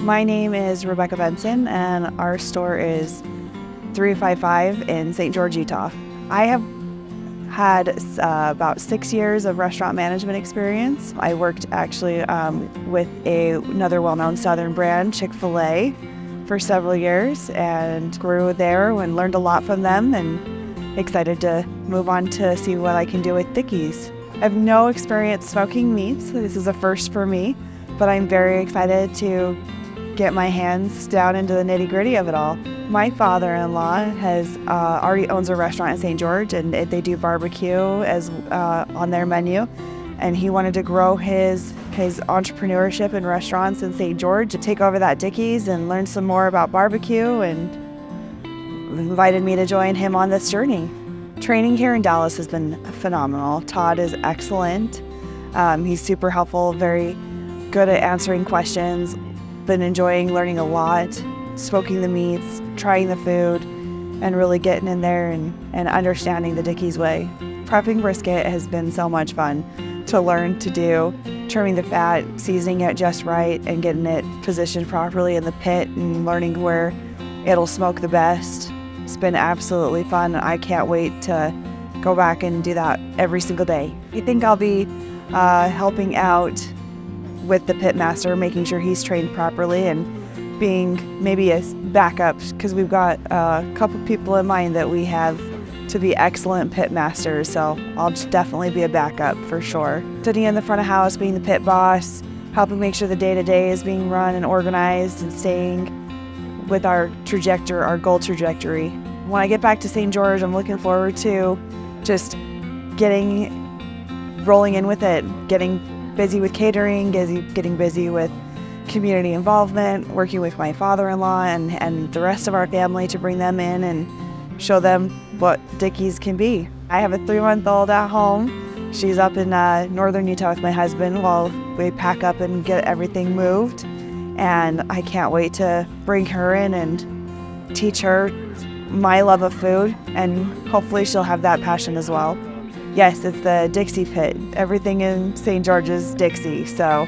My name is Rebecca Benson, and our store is 355 in St. George, Utah. I have had about 6 years of restaurant management experience. I worked actually with another well-known Southern brand, Chick-fil-A, for several years and grew there and learned a lot from them, and excited to move on to see what I can do with Dickeys. I have no experience smoking meats. This is a first for me, but I'm very excited to get my hands down into the nitty-gritty of it all. My father-in-law has already owns a restaurant in St. George, and they do barbecue as on their menu. And he wanted to grow his entrepreneurship in restaurants in St. George, to take over that Dickeys and learn some more about barbecue, and invited me to join him on this journey. Training here in Dallas has been phenomenal. Todd is excellent. He's super helpful, very good at answering questions. Been enjoying learning a lot, smoking the meats, trying the food, and really getting in there and understanding the Dickeys way. Prepping brisket has been so much fun to learn to do, trimming the fat, seasoning it just right, and getting it positioned properly in the pit and learning where it'll smoke the best. It's been absolutely fun. I can't wait to go back and do that every single day. I think I'll be helping out with the pit master, making sure he's trained properly, and being maybe a backup, because we've got a couple people in mind that we have to be excellent pit masters, so I'll definitely be a backup for sure. Sitting in the front of house, being the pit boss, helping make sure the day-to-day is being run and organized, and staying with our goal trajectory. When I get back to St. George, I'm looking forward to just rolling in with it, getting busy with catering, getting busy with community involvement, working with my father-in-law and the rest of our family to bring them in and show them what Dickeys can be. I have a 3-month-old at home. She's up in northern Utah with my husband while we pack up and get everything moved. And I can't wait to bring her in and teach her my love of food, and hopefully she'll have that passion as well. Yes, it's the Dixie Pit. Everything in St. George is Dixie, so